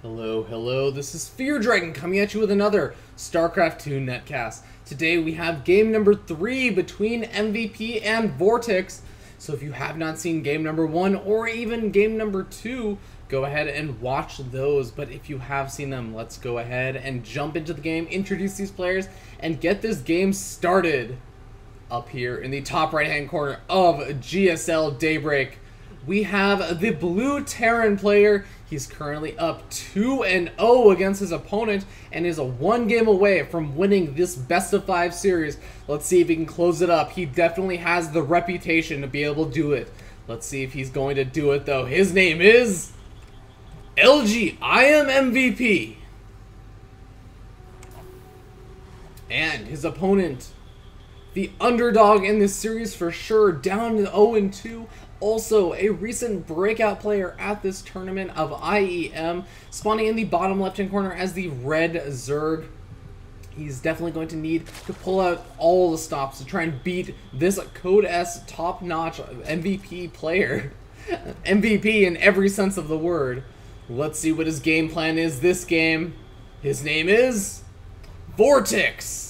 Hello, hello, this is Fear Dragon coming at you with another StarCraft 2 netcast. Today we have game number 3 between MVP and VortiX. So if you have not seen game number 1 or even game number 2, go ahead and watch those. But if you have seen them, let's go ahead and jump into the game, introduce these players, and get this game started. Up here in the top right hand corner of GSL Daybreak, we have the blue Terran player. He's currently up 2-0 against his opponent and is a 1 game away from winning this best of 5 series. Let's see if he can close it up. He definitely has the reputation to be able to do it. Let's see if he's going to do it though. His name is LGIMMVP. And his opponent, the underdog in this series for sure, down to 0-2. Also, a recent breakout player at this tournament of IEM, spawning in the bottom left-hand corner as the red Zerg. He's definitely going to need to pull out all the stops to try and beat this Code S top-notch MVP player. MVP in every sense of the word. Let's see what his game plan is this game. His name is VortiX.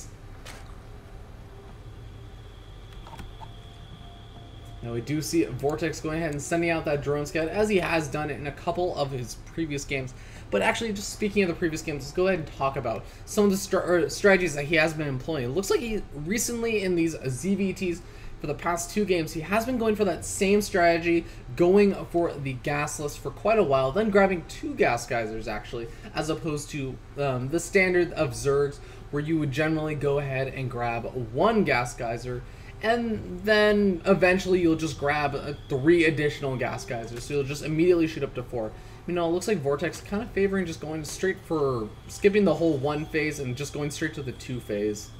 Now we do see VortiX going ahead and sending out that drone scout, as he has done it in a couple of his previous games. But actually, just speaking of the previous games, let's go ahead and talk about some of the strategies that he has been employing. It looks like he recently in these ZVTs for the past 2 games, he has been going for that same strategy, going for the gasless for quite a while, then grabbing 2 gas geysers actually, as opposed to the standard of Zergs, where you would generally go ahead and grab 1 gas geyser, and then eventually you'll just grab 3 additional gas geysers, so you'll just immediately shoot up to 4. You know, it looks like VortiX kind of favoring just going straight for skipping the whole 1 phase and just going straight to the 2 phase.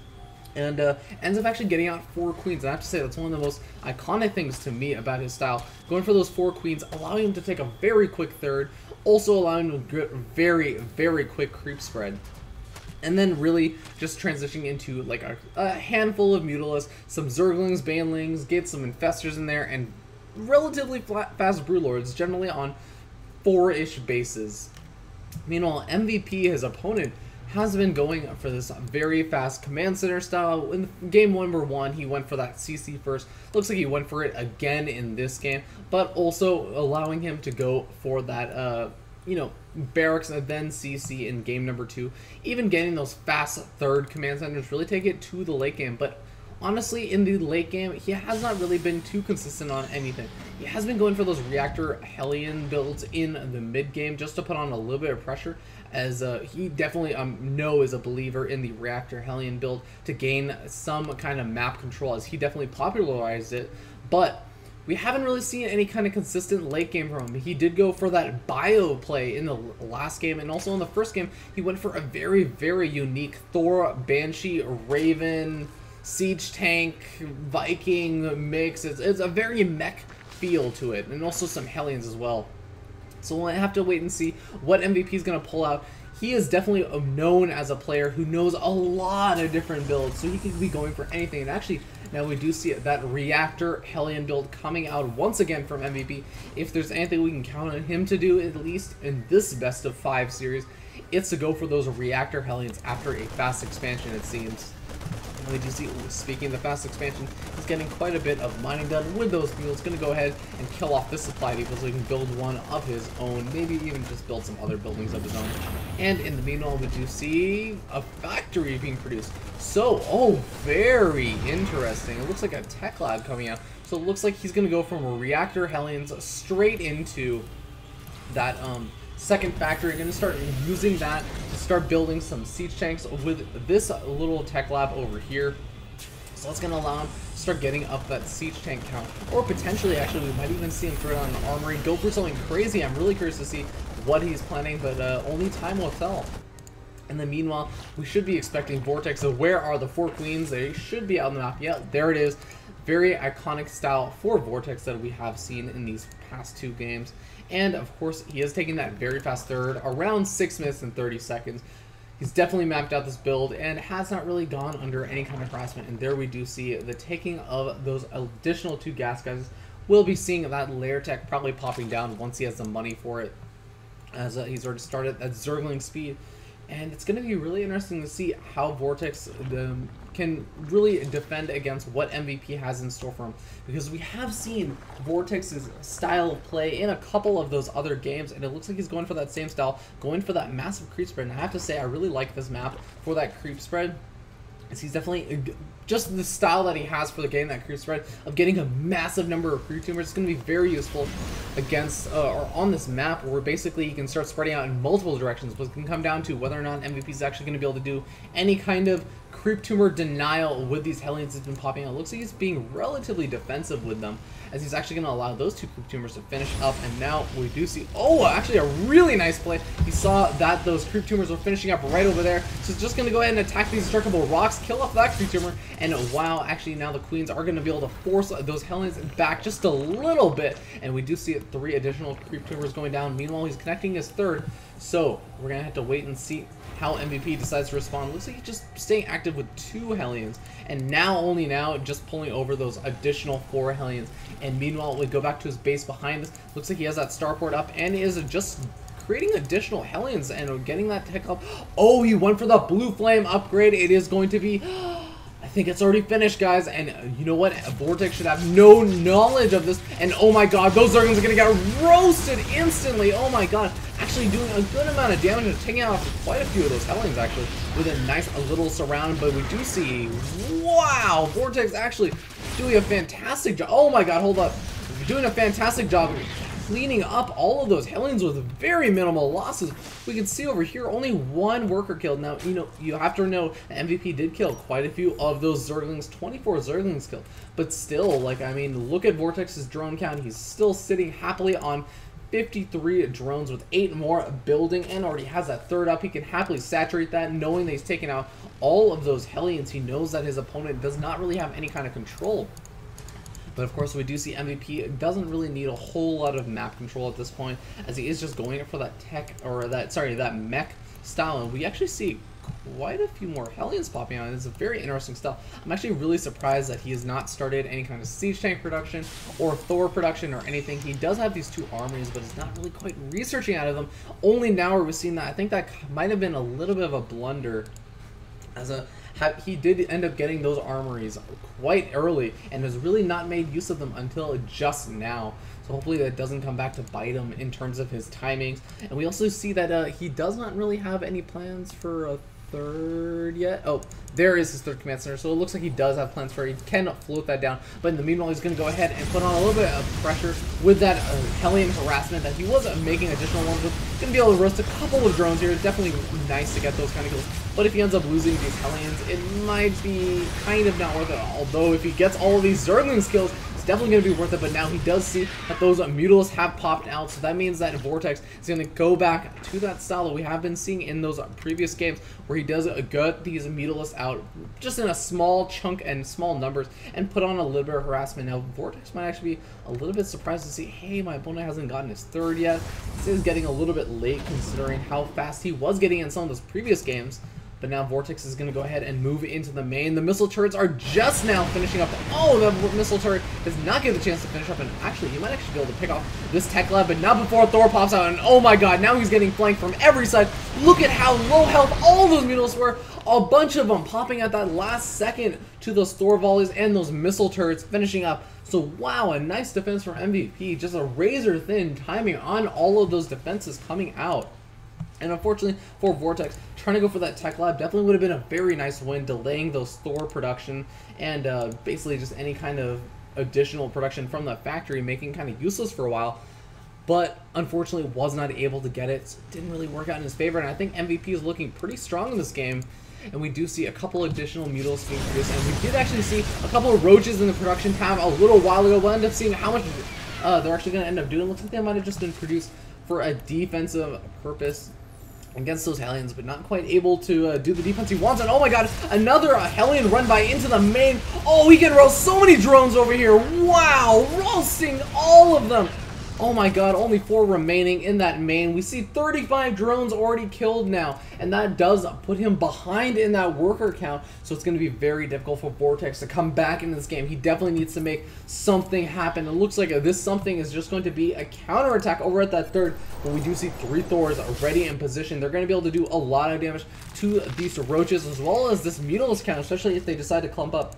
And ends up actually getting out 4 queens. And I have to say, that's one of the most iconic things to me about his style. Going for those 4 queens, allowing him to take a very quick third, also allowing him to get very, very quick creep spread. And then really just transitioning into like a handful of Mutilas, some Zerglings, Banelings, get some Infestors in there, and relatively fast Brewlords, generally on 4-ish bases. Meanwhile, MVP, his opponent, has been going for this very fast command center style. In game number 1, he went for that CC first. Looks like he went for it again in this game, but also allowing him to go for that, you know, barracks and then CC in game number 2. Even getting those fast third command centers really take it to the late game. But honestly, in the late game, he has not really been too consistent on anything. He has been going for those reactor Hellion builds in the mid game just to put on a little bit of pressure, as he definitely is a believer in the reactor Hellion build to gain some kind of map control, as he definitely popularized it. But we haven't really seen any kind of consistent late game from him. He did go for that bio play in the last game, and also in the first game, he went for a very, very unique Thor, Banshee, Raven, Siege Tank, Viking mix. It's a very mech feel to it, and also some Hellions as well. So we'll have to wait and see what MVP is going to pull out. He is definitely known as a player who knows a lot of different builds, so he could be going for anything. And actually, now we do see that Reactor Hellion build coming out once again from MVP. If there's anything we can count on him to do, at least in this best of 5 series, it's to go for those Reactor Hellions after a fast expansion, it seems. And we do see, speaking of the fast expansion, he's getting quite a bit of mining done with those mules. Going to go ahead and kill off this supply depot so he can build one of his own, maybe even just build some other buildings of his own. And in the meanwhile, we do see a factory being produced. So, very interesting. It looks like a tech lab coming out. So it looks like he's going to go from Reactor Hellions straight into that second factory. Going to start using that to start building some siege tanks with this little tech lab over here. So that's going to allow him to start getting up that siege tank count, or potentially actually we might even see him throw down an armory, go for something crazy. I'm really curious to see what he's planning, but only time will tell. In the meanwhile, we should be expecting VortiX. So where are the 4 queens? They should be out on the map. Yeah, there it is. Very iconic style for VortiX that we have seen in these past 2 games. And of course, he is taking that very fast third, around 6 minutes and 30 seconds. He's definitely mapped out this build and has not really gone under any kind of harassment. And there we do see the taking of those additional 2 gas guys. We'll be seeing that layer tech probably popping down once he has the money for it. as he's already started at Zergling speed. And it's going to be really interesting to see how VortiX can really defend against what MVP has in store for him. Because we have seen VortiX's style of play in a couple of those other games, and it looks like he's going for that same style, going for that massive creep spread. And I have to say, I really like this map for that creep spread. He's definitely just the style that he has for the game, that creep spread of getting a massive number of creep tumors. It's going to be very useful against or on this map, where basically you can start spreading out in multiple directions, but it can come down to whether or not MVP is actually going to be able to do any kind of creep tumor denial with these Hellions that's been popping out. It looks like he's being relatively defensive with them, as he's actually going to allow those 2 creep tumors to finish up. And now we do see, oh, actually a really nice play. He saw that those creep tumors were finishing up right over there, so he's just going to go ahead and attack these destructible rocks, kill off that creep tumor, and wow, actually now the queens are going to be able to force those Hellions back just a little bit, and we do see 3 additional creep tumors going down. Meanwhile, he's connecting his 3rd, so we're going to have to wait and see how MVP decides to respond. Looks like he's just staying active with 2 Hellions, and now, only now, just pulling over those additional 4 Hellions. And meanwhile, we go back to his base behind this. Looks like he has that starport up and is just creating additional Hellions and getting that tech up. Oh, he went for the blue flame upgrade. It is going to be, I think it's already finished, guys. And you know what? VortiX should have no knowledge of this. And oh my god, those Zerglings are going to get roasted instantly. Oh my god. Actually doing a good amount of damage and taking out quite a few of those Hellions, actually, with a nice little surround. But we do see, wow, VortiX actually doing a fantastic job. Oh my god, hold up. Doing a fantastic job cleaning up all of those Hellions with very minimal losses. We can see over here only 1 worker killed. Now, you know, you have to know that MVP did kill quite a few of those Zerglings, 24 Zerglings killed. But still, like, I mean, look at VortiX's drone count. He's still sitting happily on 53 drones with 8 more building, and already has that 3rd up. He can happily saturate that, knowing that he's taken out all of those Hellions. He knows that his opponent does not really have any kind of control. But of course, we do see MVP doesn't really need a whole lot of map control at this point, as he is just going for that tech, or that mech style. And we actually see quite a few more Hellions popping out. It's a very interesting stuff. I'm actually really surprised that he has not started any kind of siege tank production or Thor production or anything. He does have these 2 armories, but he's not really quite researching out of them. Only now are we seeing that. I think that might have been a little bit of a blunder, as he did end up getting those armories quite early and has really not made use of them until just now. So hopefully that doesn't come back to bite him in terms of his timings. And we also see that he does not really have any plans for a 3rd yet. Oh, there is his 3rd command center. So it looks like he does have plans for it. He can float that down. But in the meanwhile, he's going to go ahead and put on a little bit of pressure with that Hellion harassment that he was making additional ones with. Going to be able to roast a couple of drones here. It's definitely nice to get those kind of kills. But if he ends up losing these Hellions, it might be kind of not worth it. Although if he gets all of these Zergling skills, it's definitely going to be worth it. But now he does see that those Mutalisks have popped out, so that means that VortiX is going to go back to that style that we have been seeing in those previous games, where he does gut these Mutalisks out just in a small chunk and small numbers and put on a little bit of harassment. Now VortiX might actually be a little bit surprised to see, hey, my opponent hasn't gotten his 3rd yet. This is getting a little bit late considering how fast he was getting in some of those previous games. But now VortiX is going to go ahead and move into the main. The missile turrets are just now finishing up. Oh, the missile turret does not get the chance to finish up. And actually, he might actually be able to pick off this tech lab, but not before Thor pops out. And oh my god, now he's getting flanked from every side. Look at how low health all those Mutalisks were. A bunch of them popping at that last second to those Thor volleys and those missile turrets finishing up. So wow, a nice defense from MVP. Just a razor thin timing on all of those defenses coming out. And unfortunately for VortiX, trying to go for that tech lab definitely would have been a very nice win, delaying those Thor production and basically just any kind of additional production from the factory, making kind of useless for a while. But unfortunately was not able to get it, so it didn't really work out in his favor. And I think MVP is looking pretty strong in this game. And we do see a couple additional Mutalisks being produced, and we did actually see a couple of roaches in the production tab a little while ago. We'll end up seeing how much they're actually going to end up doing. It looks like they might have just been produced for a defensive purpose against those Hellions, but not quite able to do the defense he wants. And oh my god, another Hellion run by into the main. Oh, he can roast so many drones over here. Wow, roasting all of them. Oh my god, only 4 remaining in that main. We see 35 drones already killed now, and that does put him behind in that worker count, so it's going to be very difficult for VortiX to come back into this game. He definitely needs to make something happen. It looks like this something is just going to be a counterattack over at that third, but we do see 3 Thors already in position. They're going to be able to do a lot of damage to these roaches, as well as this Mutalisk count, especially if they decide to clump up.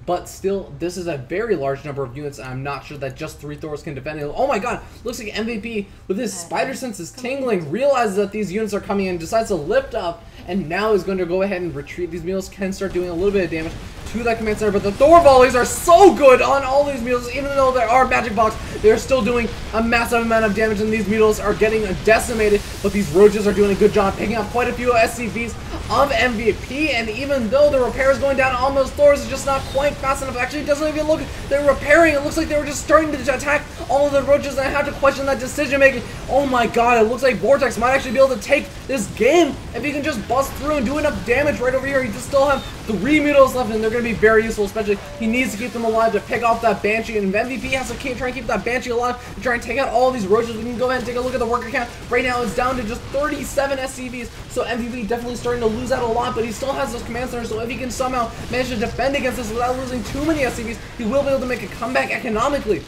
But still, this is a very large number of units, and I'm not sure that just 3 Thors can defend it. Oh my god, looks like MVP, with his spider senses tingling, realizes that these units are coming in, decides to lift up, and now is going to go ahead and retreat. These Mutals can start doing a little bit of damage to that command center, but the Thor volleys are so good on all these Mutals. Even though they are magic box, they're still doing a massive amount of damage, and these Mutals are getting decimated, but these roaches are doing a good job picking up quite a few SCVs of MVP, and even though the repair is going down on those Thors, it's just not quite fast enough. Actually, it doesn't even look, they're repairing. It looks like they were just starting to attack all of the roaches, and I have to question that decision making. Oh my god, it looks like VortiX might actually be able to take this game if he can just bust through and do enough damage right over here. He just still have 3 Mutals left, and they're going to be very useful, especially he needs to keep them alive to pick off that Banshee, and MVP has to try and keep that Banshee alive to try and take out all of these roaches. We can go ahead and take a look at the worker count. Right now it's down to just 37 SCVs, so MVP definitely starting to lose out a lot, but he still has those command centers, so if he can somehow manage to defend against this without losing too many SCVs, he will be able to make a comeback economically.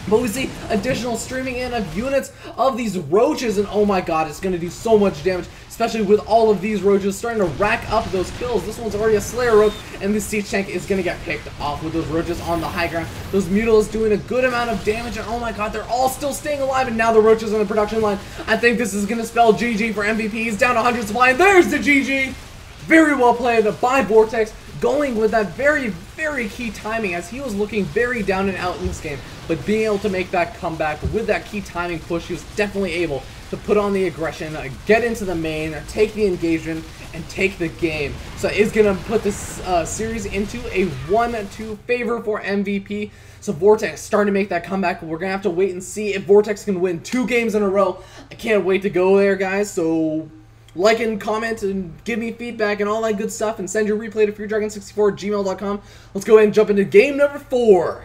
But we see additional streaming in of units of these roaches, and oh my god, it's going to do so much damage, especially with all of these roaches starting to rack up those kills. This one's already a Slayer roach, and this siege tank is going to get picked off with those roaches on the high ground. Those Mutals doing a good amount of damage, and oh my god, they're all still staying alive, and now the roaches on the production line. I think this is going to spell GG for MVP. He's down 100 supply, and there's the GG! Very well played by VortiX, going with that very key timing, as he was looking very down and out in this game, but being able to make that comeback with that key timing push, he was definitely able to put on the aggression, get into the main, take the engagement, and take the game. So it's going to put this series into a 1-2 favor for MVP. So VortiX starting to make that comeback. We're going to have to wait and see if VortiX can win 2 games in a row. I can't wait to go there, guys. So like and comment and give me feedback and all that good stuff, and send your replay to FearDragon64@gmail.com. Let's go ahead and jump into game number 4.